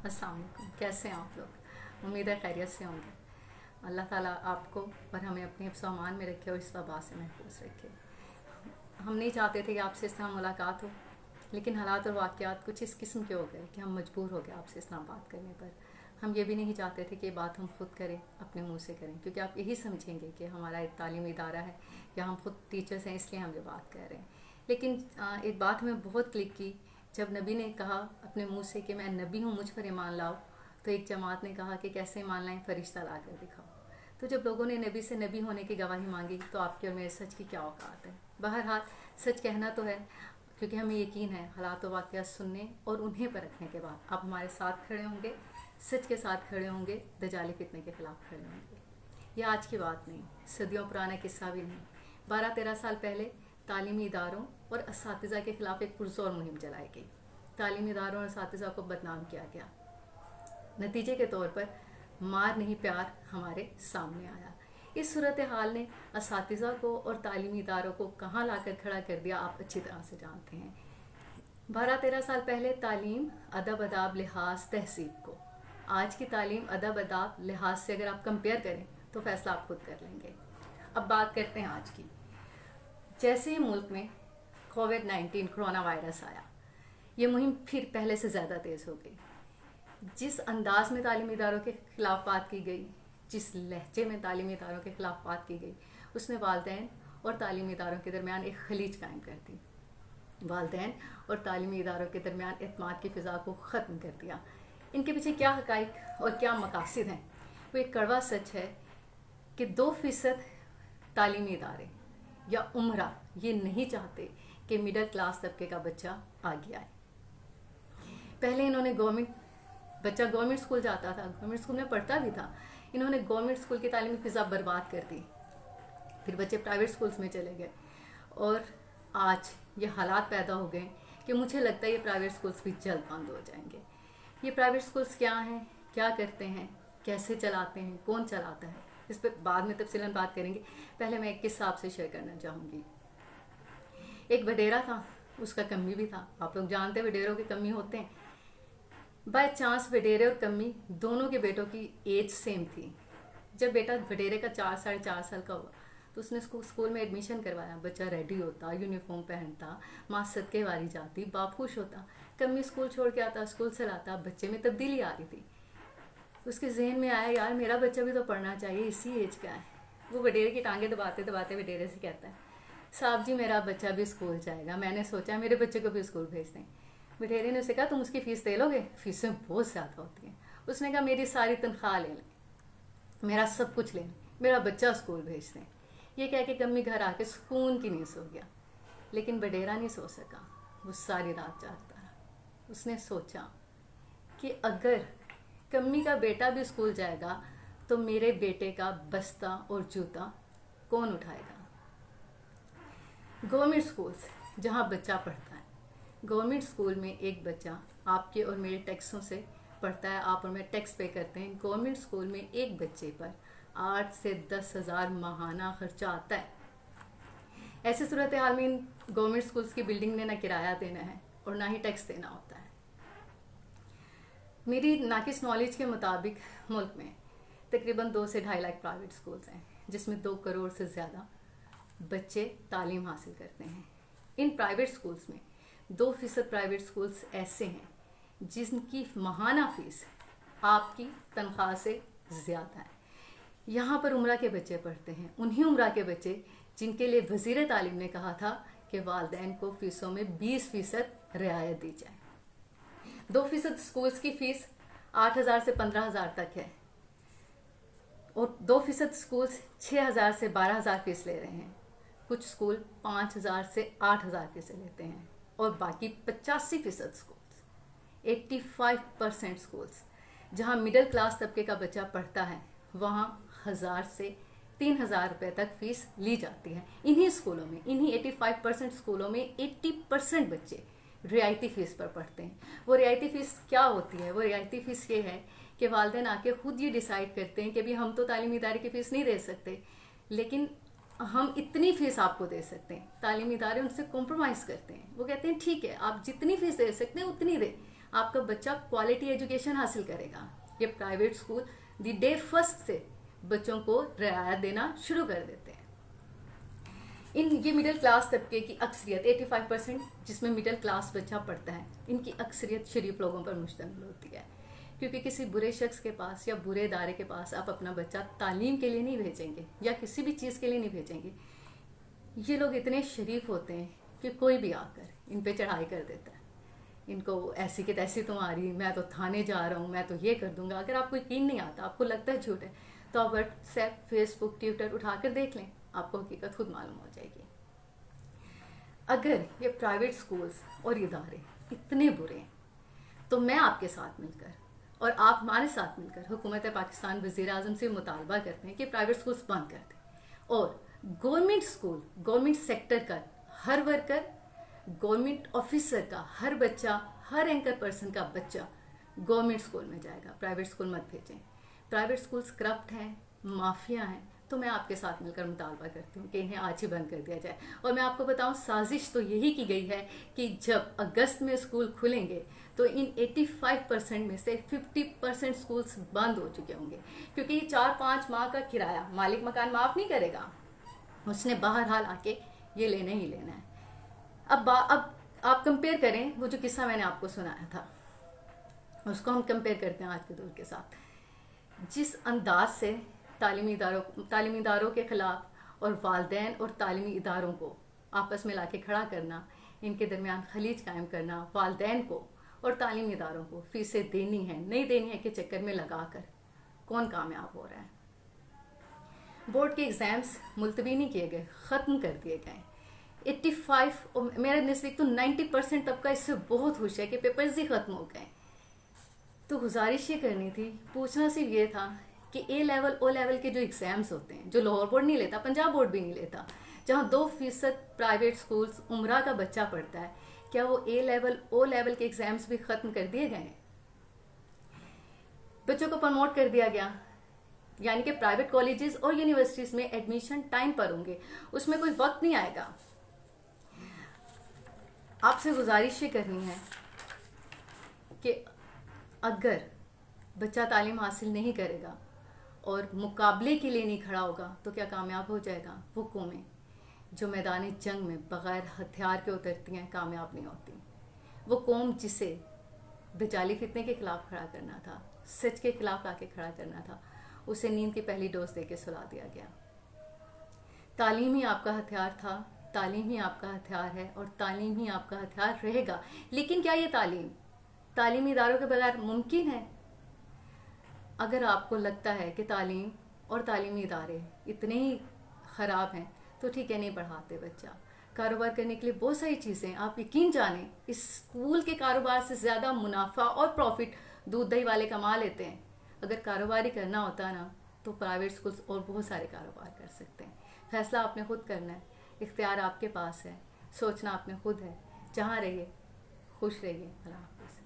अस्सलाम वालेकुम। कैसे हैं आप लोग? उम्मीद है खैरियत से होंगे। अल्लाह ताला आपको और हमें अपने हिफ्ज़ व अमान में रखे और इस वबा से महफूज रखे। हम नहीं चाहते थे कि आपसे इस तरह मुलाकात हो, लेकिन हालात और वाक़यात कुछ इस किस्म के हो गए कि हम मजबूर हो गए आपसे इस तरह बात करने पर। हम ये भी नहीं चाहते थे कि ये बात हम खुद करें, अपने मुंह से करें, क्योंकि आप यही समझेंगे कि हमारा एक तालीमी इदारा है या हम खुद टीचर्स हैं इसलिए हम ये बात कर रहे हैं। लेकिन एक बात हमें बहुत क्लिक की जब नबी ने कहा अपने मुंह से कि मैं नबी हूँ, मुझ पर ईमान लाओ, तो एक जमात ने कहा कि कैसे ईमान लाएं, फरिश्ता ला कर दिखाओ। तो जब लोगों ने नबी से नबी होने की गवाही मांगी तो आपके और मेरे सच की क्या औकात है। बहरहाल सच कहना तो है, क्योंकि हमें यकीन है हालात व वाक़यात सुनने और उन्हें परखने के बाद आप हमारे साथ खड़े होंगे, सच के साथ खड़े होंगे, दजाली फितने के खिलाफ खड़े होंगे। ये आज की बात नहीं, सदियों पुराना किस्सा भी नहीं। 12-13 साल पहले तालीमी इदारों और असातिज़ा के खिलाफ एक पुरज़ोर मुहिम चलाई गई। तालीमी इदारों और असातिज़ा को बदनाम किया गया। नतीजे के तौर पर मार नहीं प्यार हमारे सामने आया। इस सूरत हाल ने असातिज़ा को और तालीमी इदारों को कहाँ लाकर खड़ा कर दिया आप अच्छी तरह से जानते हैं। 12-13 साल पहले तालीम अदब अदाब लिहाज तहसीब को, आज की तालीम अदब अदाब लिहाज से अगर आप कंपेयर करें तो फैसला आप खुद कर लेंगे। अब बात करते हैं आज की। जैसे ही मुल्क में कोविड-19 कोरोना वायरस आया, ये मुहिम फिर पहले से ज़्यादा तेज़ हो गई। जिस अंदाज में तालीमी इदारों के खिलाफ बात की गई, जिस लहजे में तालीमी इदारों के खिलाफ बात की गई, उसने वालिदैन और तालीमी इदारों के दरमियान एक खलीज कायम कर दी। वालिदैन और तालीमी इदारों के दरमियान एतमाद की फ़िज़ा को ख़त्म कर दिया। इनके पीछे क्या हक़ाइक़ और क्या मकासद हैं, वो एक कड़वा सच है कि 2% तालीमी इदारे या उम्रा ये नहीं चाहते कि मिडिल क्लास तबके का बच्चा आगे आए। पहले इन्होंने बच्चा गवर्नमेंट स्कूल जाता था, गवर्नमेंट स्कूल में पढ़ता भी था, इन्होंने गवर्नमेंट स्कूल की तालीमी फ़िज़ा बर्बाद कर दी। फिर बच्चे प्राइवेट स्कूल्स में चले गए और आज ये हालात पैदा हो गए कि मुझे लगता है ये प्राइवेट स्कूल्स भी जल्द बंद हो जाएंगे। ये प्राइवेट स्कूल्स क्या हैं, क्या करते हैं, कैसे चलाते हैं, कौन चलाता है, इस पर बाद में तफसीलन बात करेंगे। पहले मैं एक किस्सा आपसे शेयर करना चाहूँगी। एक वडेरा था, उसका कम्मी भी था। आप लोग जानते हैं वडेरों के कम्मी होते हैं। बाय चांस वडेरे और कम्मी दोनों के बेटों की एज सेम थी। जब बेटा वडेरे का 4-4.5 साल का हुआ तो उसने स्कूल में एडमिशन करवाया। बच्चा रेडी होता, यूनिफॉर्म पहनता, माँ सदके वाली जाती, बाप खुश होता। कम्मी स्कूल छोड़ के आता, स्कूल से लाता, बच्चे में तब्दीली आ रही थी। उसके जहन में आया, यार मेरा बच्चा भी तो पढ़ना चाहिए, इसी एज का है। वो वडेरे की टांगे दबाते दबाते वडेरे से कहता है, साहब जी मेरा बच्चा भी स्कूल जाएगा, मैंने सोचा मेरे बच्चे को भी स्कूल भेज दें। वडेरे ने उसे कहा, तुम उसकी फ़ीस दे लोगे? फ़ीसें बहुत ज़्यादा होती हैं। उसने कहा, मेरी सारी तनख्वाह ले लें, मेरा सब कुछ ले लें, मेरा बच्चा स्कूल भेज दें। ये कह के कम्मी घर आके सुकून की नींद सो गया। लेकिन वडेरा नहीं सो सका, वो सारी रात जागता रहा। उसने सोचा कि अगर कम्मी का बेटा भी स्कूल जाएगा तो मेरे बेटे का बस्ता और जूता कौन उठाएगा। गवर्नमेंट स्कूल्स जहाँ बच्चा पढ़ता है, गवर्नमेंट स्कूल में एक बच्चा आपके और मेरे टैक्सों से पढ़ता है, आप और मैं टैक्स पे करते हैं। गवर्नमेंट स्कूल में एक बच्चे पर 8 से 10 हज़ार माहाना खर्चा आता है। ऐसे सूरत हाल में इन गवर्नमेंट स्कूल्स की बिल्डिंग ने ना किराया देना है और ना ही टैक्स देना होता है। मेरी नाकिस नॉलेज के मुताबिक मुल्क में तकरीबन 2 से 2.5 लाख प्राइवेट स्कूल्स हैं, जिसमें 2 करोड़ से ज़्यादा बच्चे तालीम हासिल करते हैं। इन प्राइवेट स्कूल्स में 2% प्राइवेट स्कूल्स ऐसे हैं जिनकी माहाना फ़ीस आपकी तनख्वाह से ज़्यादा है। यहाँ पर उम्रा के बच्चे पढ़ते हैं, उन्हीं उम्रा के बच्चे जिनके लिए वज़ीर तालीम ने कहा था कि वालिदैन को फ़ीसों में 20% रियायत दी जाए। 2% स्कूल्स की फ़ीस 8,000 से 15,000 तक है और 2% स्कूल्स 6,000 से 12,000 फ़ीस ले रहे हैं। कुछ स्कूल 5,000 से 8,000 फ़ीसें लेते हैं और बाकी 85% स्कूल्स, 85% स्कूल्स जहाँ मिडिल क्लास तबके का बच्चा पढ़ता है, वहाँ 1,000 से 3,000 रुपये तक फ़ीस ली जाती है। इन्हीं स्कूलों में, इन्हीं 85% स्कूलों में 80% बच्चे रियायती फ़ीस पर पढ़ते हैं। वो रियायती फ़ीस क्या होती है? वो रियायती फ़ीस ये है कि वालिदैन आके खुद ये डिसाइड करते हैं कि भी हम तो तालीमी इदारे की फ़ीस नहीं दे सकते, लेकिन हम इतनी फ़ीस आपको दे सकते हैं। तालीमी इदारे उनसे कॉम्प्रोमाइज़ करते हैं। वो कहते हैं ठीक है, आप जितनी फ़ीस दे सकते हैं उतनी दें, آپ کا بچہ کوالٹی ایجوکیشن حاصل کرے گا. یہ private school the day first سے بچوں کو رعایت دینا شروع کر دیتے ہیں. یہ مڈل کلاس طبقے کی اکثریت 85%، جس میں مڈل کلاس بچہ پڑھتا ہے، ان کی اکثریت شریف لوگوں پر مشتمل ہوتی ہے. کیونکہ کسی برے شخص کے پاس یا برے ادارے کے پاس آپ اپنا بچہ تعلیم کے لیے نہیں بھیجیں گے یا کسی بھی چیز کے لیے نہیں بھیجیں گے. یہ لوگ اتنے شریف ہوتے ہیں کہ کوئی بھی آ کر ان پہ چڑھائی کر دیتا ہے. ان کو ایسی کہ تیسی تمہاری، میں تو تھانے جا رہا ہوں، میں تو یہ کر دوں گا. اگر آپ کو یقین نہیں آتا، آپ کو لگتا ہے جھوٹ ہے، تو آپ واٹس ایپ، فیس بک، ٹویٹر اٹھا کر دیکھ لیں، آپ کو حقیقت خود معلوم ہو جائے گی. اگر یہ پرائیویٹ سکولز اور ادارے اتنے برے ہیں تو میں آپ کے ساتھ مل کر اور آپ ہمارے ساتھ مل کر حکومت پاکستان، وزیر اعظم سے مطالبہ کرتے ہیں کہ پرائیویٹ سکولز بند کر دیں اور گورنمنٹ سکول، گورنمنٹ سیکٹر کا ہر ورکر، گورنمنٹ آفیسر کا ہر بچہ، ہر اینکر پرسن کا بچہ گورنمنٹ سکول میں جائے گا. پرائیویٹ سکول مت بھیجیں. پرائیویٹ سکولز کرپٹ ہیں، مافیا ہیں. تو میں آپ کے ساتھ مل کر مطالبہ کرتی ہوں کہ انہیں آج ہی بند کر دیا جائے. اور میں آپ کو بتاؤں، سازش تو یہی کی گئی ہے کہ جب اگست میں اسکول کھلیں گے تو ان 85% میں سے 50% اسکولس بند ہو چکے ہوں گے. کیونکہ یہ 4-5 ماہ کا کرایہ مالک مکان معاف نہیں کرے گا، اس نے بہرحال آ کے یہ لینا ہی لینا ہے. اب آپ کمپیئر کریں وہ جو قصہ میں نے آپ کو سنایا تھا، اس کو ہم کمپیئر کرتے ہیں آج کے دور کے ساتھ. جس انداز سے تعلیمی اداروں کے خلاف اور والدین اور تعلیمی اداروں کو آپس میں لا کے کھڑا کرنا، ان کے درمیان خلیج قائم کرنا، والدین کو اور تعلیمی اداروں کو فیسیں دینی ہے نہیں دینی ہے کے چکر میں لگا کر کون کامیاب ہو رہا ہے. بورڈ کے ایگزامز ملتوی نہیں کیے گئے، ختم کر دیے گئے. 85 میرے نزدیک تو 90% طبقہ اس سے بہت خوش ہے کہ پیپرز ہی ختم ہو گئے. تو گزارش یہ کرنی تھی، پوچھنا صرف یہ تھا کہ اے لیول او لیول کے جو ایگزامز ہوتے ہیں، جو لاہور بورڈ نہیں لیتا، پنجاب بورڈ بھی نہیں لیتا، جہاں 2% پرائیویٹ سکولز عمرہ کا بچہ پڑھتا ہے، کیا وہ اے لیول او لیول کے ایگزامز بھی ختم کر دیے گئے ہیں؟ بچوں کو پروموٹ کر دیا گیا، یعنی کہ پرائیویٹ کالجز اور یونیورسٹیز میں ایڈمیشن ٹائم پر ہوں گے، اس میں کوئی وقت نہیں آئے گا. آپ سے گزارش یہ کرنی ہے کہ اگر بچہ تعلیم حاصل نہیں کرے گا اور مقابلے کے لیے نہیں کھڑا ہوگا تو کیا کامیاب ہو جائے گا؟ وہ قومیں جو میدان جنگ میں بغیر ہتھیار کے اترتی ہیں کامیاب نہیں ہوتی. وہ قوم جسے دجالی فتنے کے خلاف کھڑا کرنا تھا، سچ کے خلاف آ کے کھڑا کرنا تھا، اسے نیند کی پہلی ڈوز دے کے سلا دیا گیا. تعلیم ہی آپ کا ہتھیار تھا، تعلیم ہی آپ کا ہتھیار ہے اور تعلیم ہی آپ کا ہتھیار رہے گا. لیکن کیا یہ تعلیمی اداروں کے بغیر ممکن ہے؟ اگر آپ کو لگتا ہے کہ تعلیم اور تعلیمی ادارے اتنے ہی خراب ہیں تو ٹھیک ہے، نہیں پڑھاتے بچہ. کاروبار کرنے کے لیے بہت ساری چیزیں، آپ یقین جانیں اس اسکول کے کاروبار سے زیادہ منافع اور پروفٹ دودھ دہی والے کما لیتے ہیں. اگر کاروباری کرنا ہوتا نا تو پرائیویٹ اسکولز اور بہت سارے کاروبار کر سکتے ہیں. فیصلہ آپ نے خود کرنا ہے، اختیار آپ کے پاس ہے، سوچنا آپ نے خود ہے. جہاں رہیے خوش رہیے. اللہ حافظ.